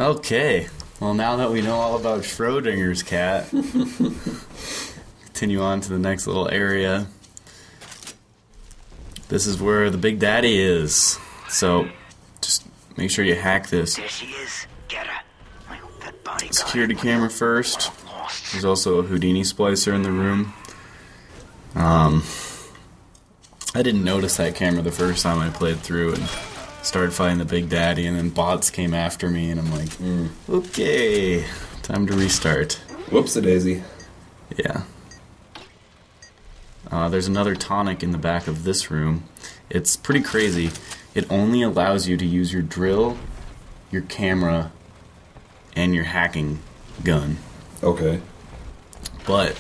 Okay. Well, now that we know all about Schrodinger's cat, continue on to the next little area. This is where the Big Daddy is. So, just make sure you hack this. There she is. Get her. That bodyguard. Security camera first. There's also a Houdini splicer in the room. I didn't notice that camera the first time I played through and started fighting the Big Daddy, and then bots came after me, and I'm like, okay, time to restart. Whoops-a-daisy. Yeah. There's another tonic in the back of this room. It's pretty crazy. It only allows you to use your drill, your camera, and your hacking gun. Okay. But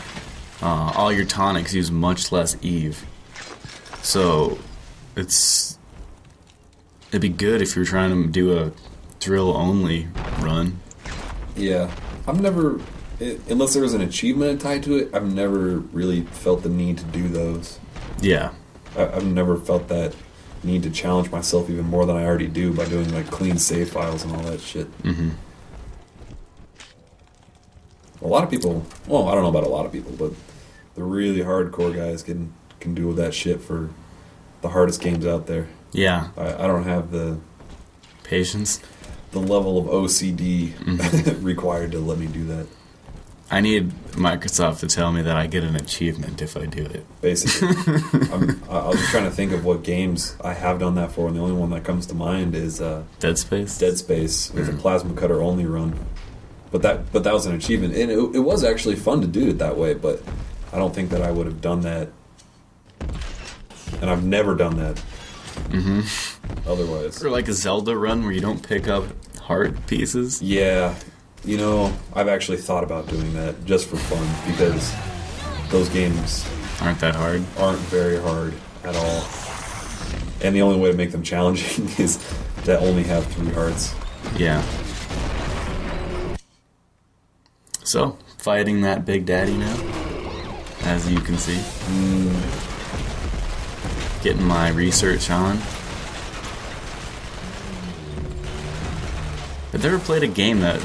all your tonics use much less Eve. So it'd be good if you're trying to do a drill-only run. Yeah. I've never... unless there was an achievement tied to it, I've never really felt the need to do those. Yeah. I've never felt that need to challenge myself even more than I already do by doing like clean save files and all that shit. Mm-hmm. A lot of people, well, I don't know about a lot of people, but the really hardcore guys can do that shit for the hardest games out there. Yeah. I don't have the patience, the level of OCD required to let me do that. I need Microsoft to tell me that I get an achievement if I do it. Basically. I was just trying to think of what games I have done that for, and the only one that comes to mind is Dead Space? Dead Space with a plasma cutter only run. But that was an achievement, and it was actually fun to do it that way, but I don't think that I would have done that, and I've never done that otherwise. Or like a Zelda run where you don't pick up heart pieces? Yeah. You know, I've actually thought about doing that just for fun, because those games aren't that hard. Aren't very hard at all. And the only way to make them challenging is to only have 3 hearts. Yeah. So, fighting that Big Daddy now, as you can see. Getting my research on. I've never played a game that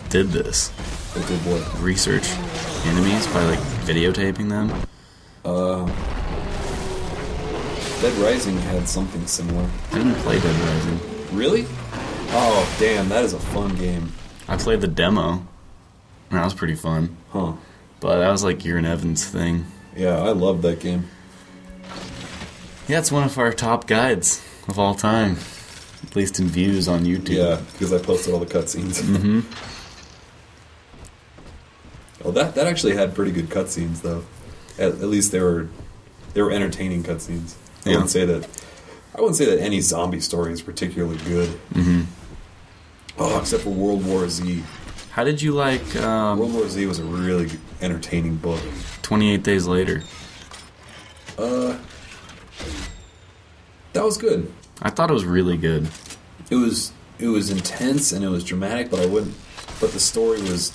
did this. It did what? Research enemies by like videotaping them. Dead Rising had something similar. I didn't play Dead Rising. Really? Oh, damn, that is a fun game. I played the demo. And that was pretty fun. Huh. But that was like Ewan Evans' thing. Yeah, I love that game. Yeah, it's one of our top guides of all time. At least in views on YouTube. Yeah, because I posted all the cutscenes. Well, that actually had pretty good cutscenes, though. At least they were entertaining cutscenes. I wouldn't say that any zombie story is particularly good. Oh, except for World War Z. How did you like... World War Z was a really entertaining book. 28 Days Later. That was good. I thought it was really good. It was intense and it was dramatic, but the story was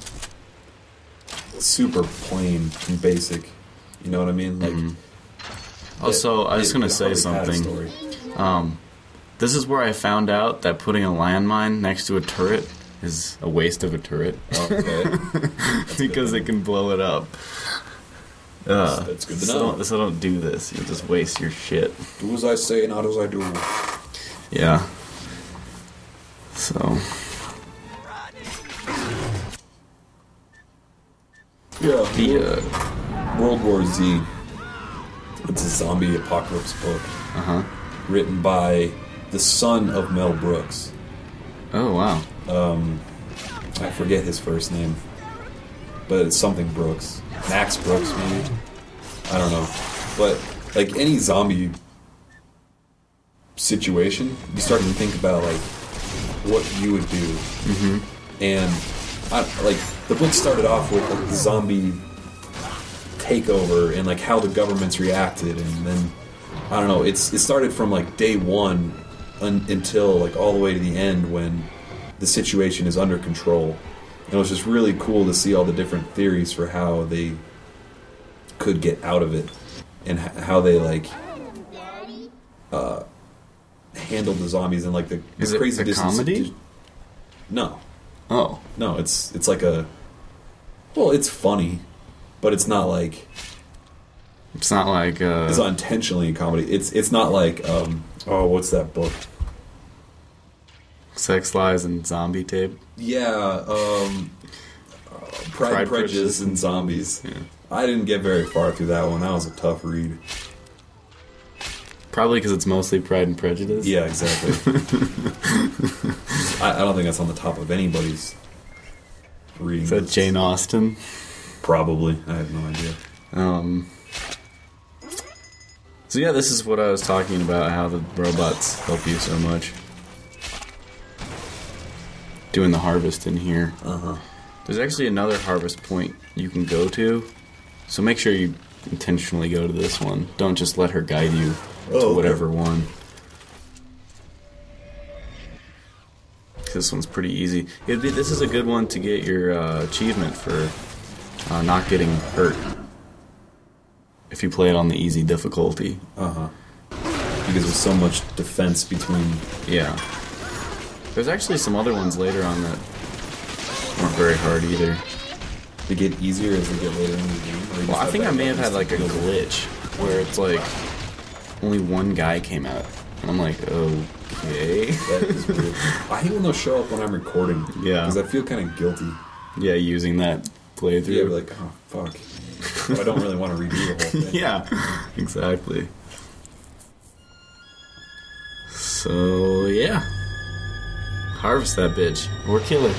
super plain and basic. You know what I mean? Like. Also, I was going to say something. This is where I found out that putting a landmine next to a turret is a waste of a turret. Okay. Because it can blow it up. That's good to know. So don't do this. You just waste your shit. Do as I say, not as I do. Yeah. So. Yeah. World War Z. It's a zombie apocalypse book. Written by the son of Mel Brooks. Oh, wow. I forget his first name. But it's something Brooks. Max Brooks, maybe? I don't know. But, like, any zombie situation, you start to think about, like, what you would do. And, the book started off with, like, the zombie takeover and, like, how the governments reacted. And then, I don't know, it started from, like, day one until, like, all the way to the end when the situation is under control. And it was just really cool to see all the different theories for how they could get out of it and how they like handled the zombies and like the is crazy it a comedy? No, Oh. No, it's like a... Well, it's funny, but it's not like... It's not like... It's not intentionally a comedy. It's not like... what's that book? Sex, Lies, and Zombie Tape? Yeah, Pride, Prejudice, and Zombies. Yeah. I didn't get very far through that one. That was a tough read. Probably because it's mostly Pride and Prejudice? Yeah, exactly. I don't think that's on the top of anybody's reading Is that list. Jane Austen? Probably. I have no idea. So yeah, this is what I was talking about, how the robots help you so much. Doing the harvest in here. Uh-huh. There's actually another harvest point you can go to, so make sure you intentionally go to this one. Don't just let her guide you to whatever one. This one's pretty easy. This is a good one to get your achievement for not getting hurt if you play it on the easy difficulty. Uh-huh. Because there's so much defense between... Yeah. There's actually some other ones later on that aren't very hard either. They get easier as they get later in the game? Well, I think I may have had like a glitch where it's like only one guy came out. And I'm like, okay. That is weird. I hate when those show up when I'm recording. Yeah. Because I feel kind of guilty. Yeah, using that playthrough. Yeah, like, oh, fuck. But I don't really want to redo the whole thing. Yeah, exactly. So, yeah. Harvest that bitch. Or kill her.